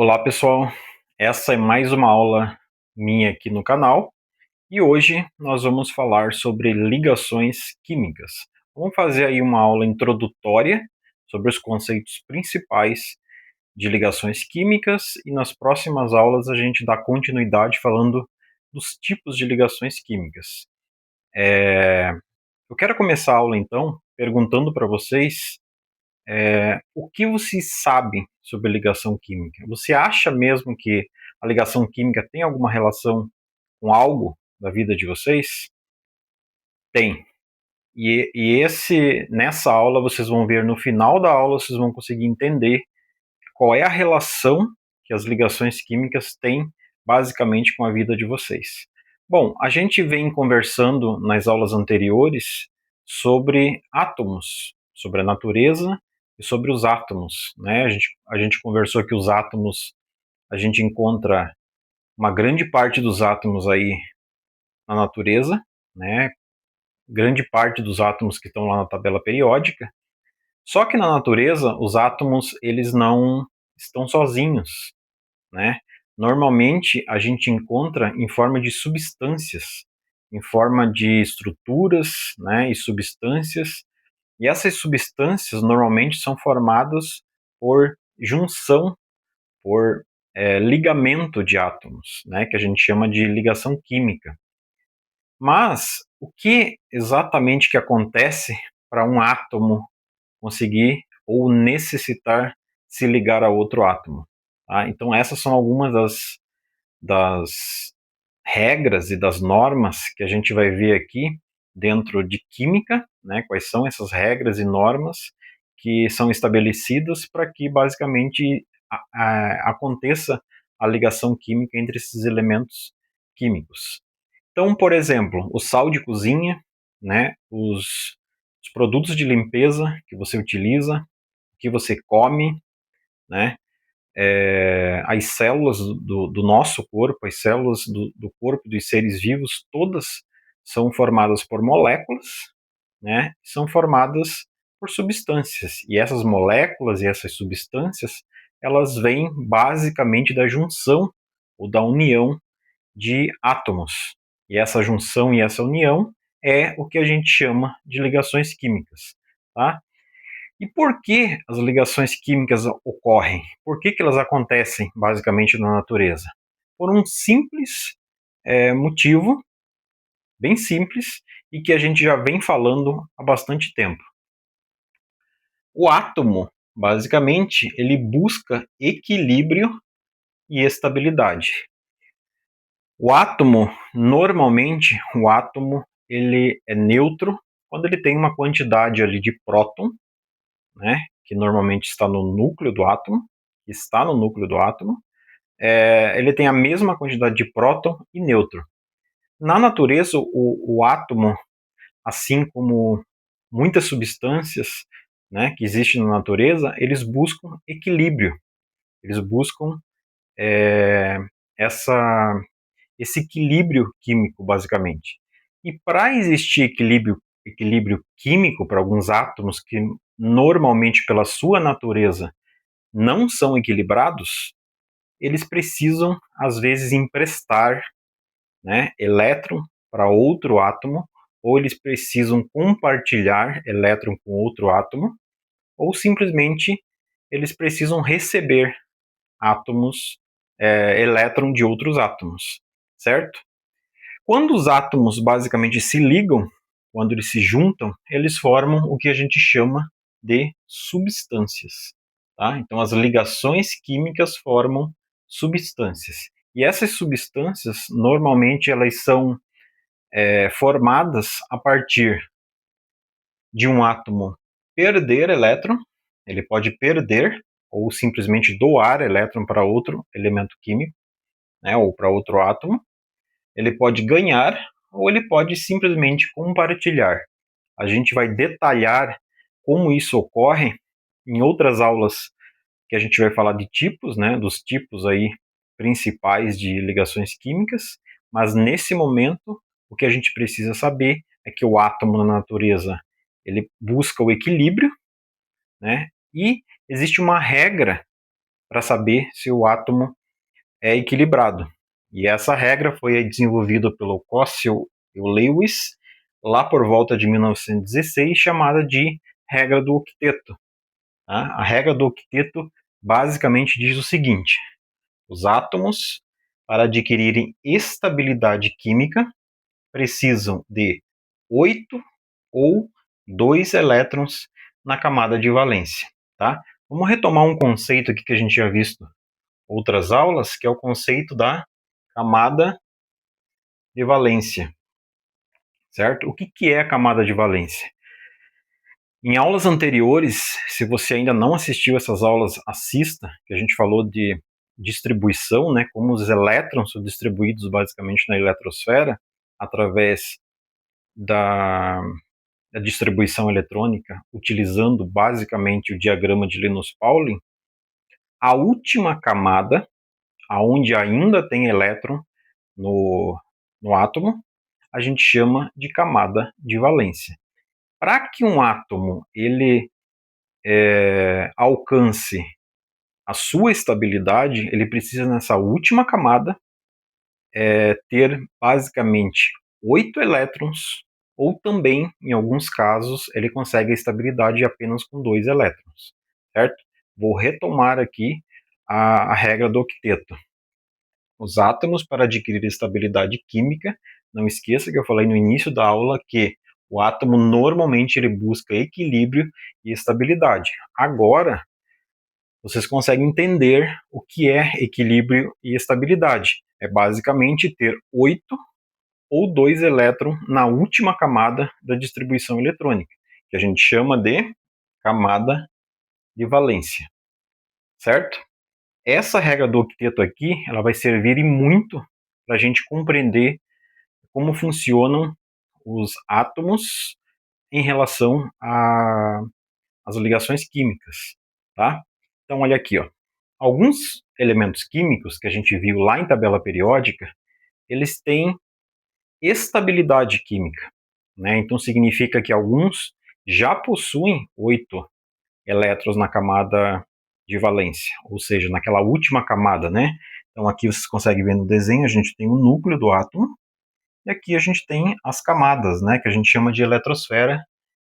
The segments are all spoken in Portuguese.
Olá pessoal, essa é mais uma aula minha aqui no canal e hoje nós vamos falar sobre ligações químicas. Vamos fazer aí uma aula introdutória sobre os conceitos principais de ligações químicas e nas próximas aulas a gente dá continuidade falando dos tipos de ligações químicas. Eu quero começar a aula então perguntando para vocês o que vocês sabem sobre ligação química? Você acha mesmo que a ligação química tem alguma relação com algo da vida de vocês? Tem. Nessa aula vocês vão ver no final da aula, vocês vão conseguir entender qual é a relação que as ligações químicas têm basicamente com a vida de vocês. Bom, a gente vem conversando nas aulas anteriores sobre átomos, sobre a natureza e sobre os átomos, né? A gente conversou que os átomos, a gente encontra uma grande parte dos átomos aí na natureza, né? Grande parte dos átomos que estão lá na tabela periódica. Só que na natureza, os átomos, eles não estão sozinhos, né? Normalmente a gente encontra em forma de substâncias, em forma de estruturas, né, e substâncias, e essas substâncias normalmente são formadas por junção, por ligamento de átomos, né, que a gente chama de ligação química. Mas o que exatamente que acontece para um átomo conseguir ou necessitar se ligar a outro átomo? Tá? Então essas são algumas das regras e das normas que a gente vai ver aqui dentro de química, né? Quais são essas regras e normas que são estabelecidas para que basicamente aconteça a ligação química entre esses elementos químicos. Então, por exemplo, o sal de cozinha, né? Os produtos de limpeza que você utiliza, que você come, né? As células do nosso corpo, as células do corpo dos seres vivos, todas são formadas por moléculas, né? São formadas por substâncias. E essas moléculas e essas substâncias, elas vêm basicamente da junção ou da união de átomos. E essa junção e essa união é o que a gente chama de ligações químicas, tá? E por que as ligações químicas ocorrem? Por que elas acontecem basicamente na natureza? Por um simples motivo, bem simples, e que a gente já vem falando há bastante tempo. O átomo, basicamente, ele busca equilíbrio e estabilidade. O átomo, normalmente, ele é neutro quando ele tem uma quantidade ali de próton, né, que normalmente está no núcleo do átomo, ele tem a mesma quantidade de próton e nêutron. Na natureza, o átomo, assim como muitas substâncias, né, que existem na natureza, eles buscam equilíbrio, eles buscam é, essa, esse equilíbrio químico, basicamente. E para existir equilíbrio químico para alguns átomos que normalmente, pela sua natureza, não são equilibrados, eles precisam, às vezes, emprestar, né, elétron para outro átomo, ou eles precisam compartilhar elétron com outro átomo, ou simplesmente eles precisam receber átomos, elétron de outros átomos, certo? Quando os átomos basicamente se ligam, quando eles se juntam, eles formam o que a gente chama de substâncias. Tá? Então, as ligações químicas formam substâncias. E essas substâncias, normalmente, elas são formadas a partir de um átomo perder elétron, ele pode perder ou simplesmente doar elétron para outro elemento químico, né, ou para outro átomo. Ele pode ganhar ou ele pode simplesmente compartilhar. A gente vai detalhar como isso ocorre em outras aulas que a gente vai falar de tipos, né, dos tipos aí principais de ligações químicas, mas nesse momento o que a gente precisa saber é que o átomo na natureza ele busca o equilíbrio, né, e existe uma regra para saber se o átomo é equilibrado. E essa regra foi desenvolvida pelo Cossel e o Lewis lá por volta de 1916, chamada de regra do octeto. Tá? A regra do octeto basicamente diz o seguinte: os átomos, para adquirirem estabilidade química, precisam de 8 ou 2 elétrons na camada de valência. Tá? Vamos retomar um conceito aqui que a gente já visto em outras aulas, que é o conceito da camada de valência. Certo? O que é a camada de valência? Em aulas anteriores, se você ainda não assistiu essas aulas, assista, que a gente falou de distribuição, né, como os elétrons são distribuídos basicamente na eletrosfera, através da distribuição eletrônica, utilizando basicamente o diagrama de Linus-Pauling. A última camada, aonde ainda tem elétron no átomo, a gente chama de camada de valência. Para que um átomo ele alcance a sua estabilidade, ele precisa nessa última camada ter basicamente 8 elétrons, ou também, em alguns casos, ele consegue a estabilidade apenas com 2 elétrons, certo? Vou retomar aqui a regra do octeto. Os átomos, para adquirir estabilidade química, não esqueça que eu falei no início da aula que o átomo normalmente ele busca equilíbrio e estabilidade. Agora, vocês conseguem entender o que é equilíbrio e estabilidade. É basicamente ter 8 ou 2 elétrons na última camada da distribuição eletrônica, que a gente chama de camada de valência, certo? Essa regra do octeto aqui, ela vai servir e muito para a gente compreender como funcionam os átomos em relação às ligações químicas, tá? Então, olha aqui, ó. Alguns elementos químicos que a gente viu lá em tabela periódica, eles têm estabilidade química, né? Então, significa que alguns já possuem 8 elétrons na camada de valência, ou seja, naquela última camada, né? Então, aqui vocês conseguem ver no desenho, a gente tem o núcleo do átomo, e aqui a gente tem as camadas, né, que a gente chama de eletrosfera,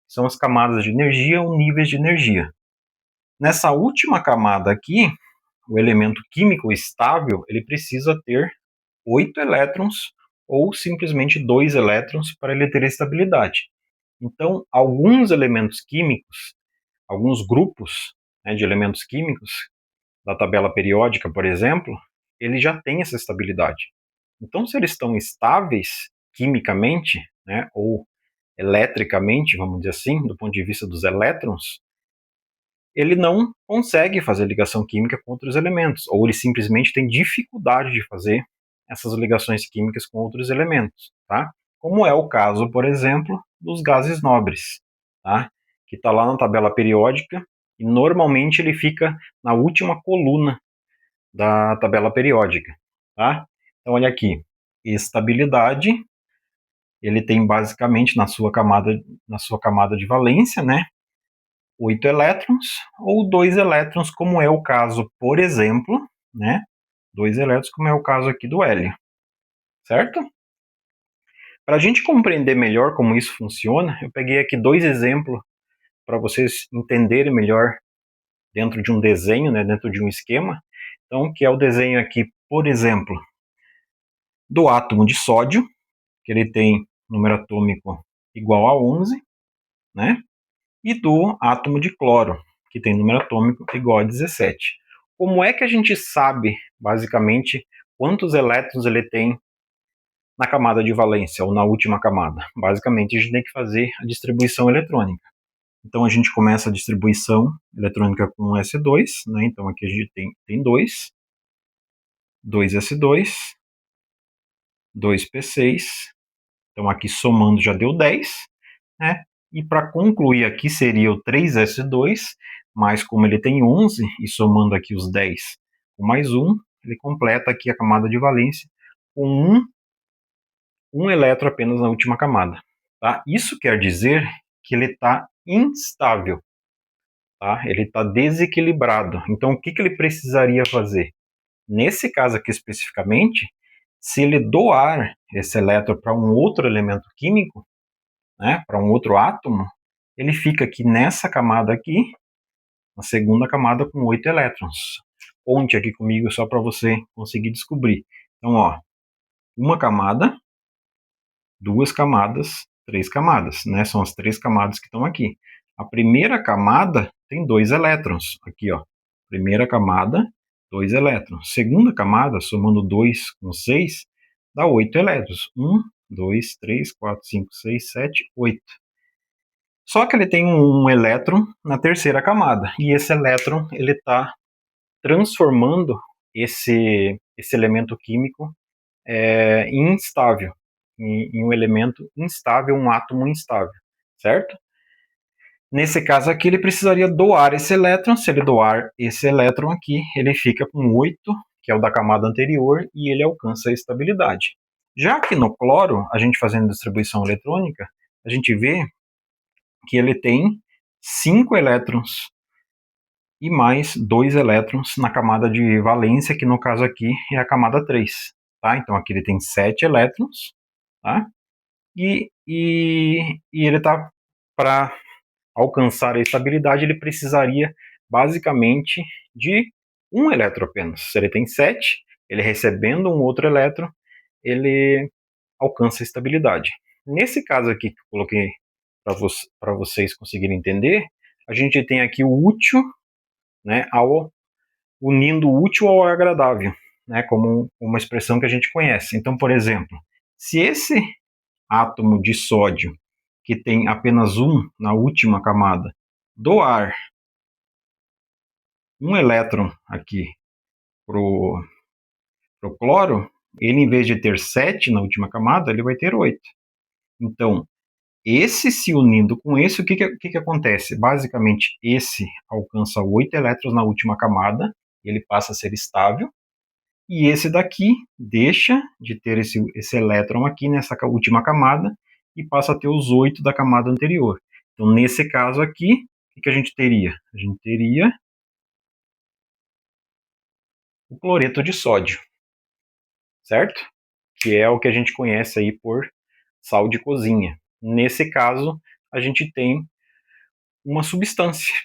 são as camadas de energia ou níveis de energia. Nessa última camada aqui, o elemento químico estável, ele precisa ter 8 elétrons ou simplesmente 2 elétrons para ele ter estabilidade. Então, alguns elementos químicos, alguns grupos, né, de elementos químicos, da tabela periódica, por exemplo, ele já tem essa estabilidade. Então, se eles estão estáveis quimicamente, né, ou eletricamente, vamos dizer assim, do ponto de vista dos elétrons, ele não consegue fazer ligação química com outros elementos, ou ele simplesmente tem dificuldade de fazer essas ligações químicas com outros elementos, tá? Como é o caso, por exemplo, dos gases nobres, tá? Que está lá na tabela periódica e normalmente ele fica na última coluna da tabela periódica, tá? Então, olha aqui, estabilidade, ele tem basicamente na sua camada de valência, né, 8 elétrons ou 2 elétrons, como é o caso, por exemplo, né, 2 elétrons, como é o caso aqui do hélio, certo? Para a gente compreender melhor como isso funciona, eu peguei aqui 2 exemplos para vocês entenderem melhor dentro de um desenho, né, dentro de um esquema. Então, que é o desenho aqui, por exemplo, do átomo de sódio, que ele tem número atômico igual a 11, né? E do átomo de cloro, que tem número atômico igual a 17. Como é que a gente sabe, basicamente, quantos elétrons ele tem na camada de valência, ou na última camada? Basicamente, a gente tem que fazer a distribuição eletrônica. Então, a gente começa a distribuição eletrônica com S2, né? Então, aqui a gente tem 2, 2S2, 2P6. Então, aqui somando já deu 10, né? E para concluir aqui seria o 3S2, mas como ele tem 11, e somando aqui os 10 com mais 1, ele completa aqui a camada de valência com um elétron apenas na última camada. Tá? Isso quer dizer que ele está instável. tá? Ele está desequilibrado. Então, o que, que ele precisaria fazer? Nesse caso aqui especificamente, se ele doar esse elétron para um outro elemento químico, né, para um outro átomo, ele fica aqui nessa camada aqui, na segunda camada com 8 elétrons. Conte aqui comigo só para você conseguir descobrir. Então, ó, uma camada, duas camadas, três camadas, né? São as três camadas que estão aqui. A primeira camada tem 2 elétrons, aqui, ó. Primeira camada, 2 elétrons. Segunda camada, somando 2 com 6, dá 8 elétrons. 1, 2, 3, 4, 5, 6, 7, 8. Só que ele tem um elétron na terceira camada, e esse elétron ele está transformando esse elemento químico instável, em um elemento instável, um átomo instável, certo? Nesse caso aqui, ele precisaria doar esse elétron. Se ele doar esse elétron aqui, ele fica com 8, que é o da camada anterior, e ele alcança a estabilidade. Já que no cloro, a gente fazendo distribuição eletrônica, a gente vê que ele tem 5 elétrons e mais 2 elétrons na camada de valência, que no caso aqui é a camada 3. Tá? Então aqui ele tem 7 elétrons, tá? E ele está, para alcançar a estabilidade, ele precisaria basicamente de um elétron apenas. Se ele tem 7, ele recebendo um outro elétron, ele alcança a estabilidade. Nesse caso aqui que eu coloquei para vocês conseguirem entender, a gente tem aqui o útil, né, unindo o útil ao agradável, né, como uma expressão que a gente conhece. Então, por exemplo, se esse átomo de sódio, que tem apenas um na última camada, doar um elétron aqui pro cloro, ele, em vez de ter 7 na última camada, ele vai ter 8. Então, esse se unindo com esse, o que acontece? Basicamente, esse alcança 8 elétrons na última camada, ele passa a ser estável, e esse daqui deixa de ter esse elétron aqui nessa última camada e passa a ter os 8 da camada anterior. Então, nesse caso aqui, o que a gente teria? A gente teria o cloreto de sódio, certo? Que é o que a gente conhece aí por sal de cozinha. Nesse caso, a gente tem uma substância,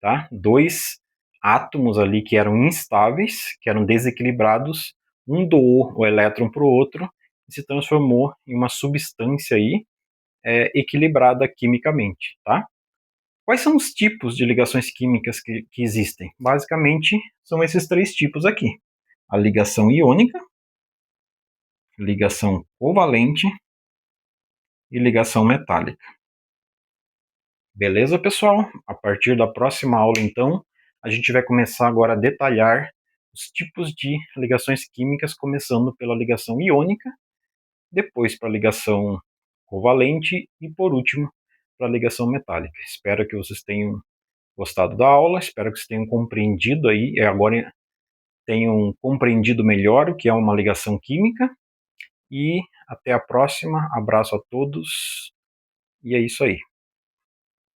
tá? 2 átomos ali que eram instáveis, que eram desequilibrados, um doou o elétron para o outro e se transformou em uma substância aí equilibrada quimicamente, tá? Quais são os tipos de ligações químicas que existem? Basicamente, são esses 3 tipos aqui. A ligação iônica, ligação covalente e ligação metálica. Beleza, pessoal? A partir da próxima aula, então, a gente vai começar agora a detalhar os tipos de ligações químicas, começando pela ligação iônica, depois para a ligação covalente e, por último, para a ligação metálica. Espero que vocês tenham gostado da aula, espero que vocês tenham compreendido aí, agora tenham compreendido melhor o que é uma ligação química, e até a próxima. Abraço a todos, e é isso aí.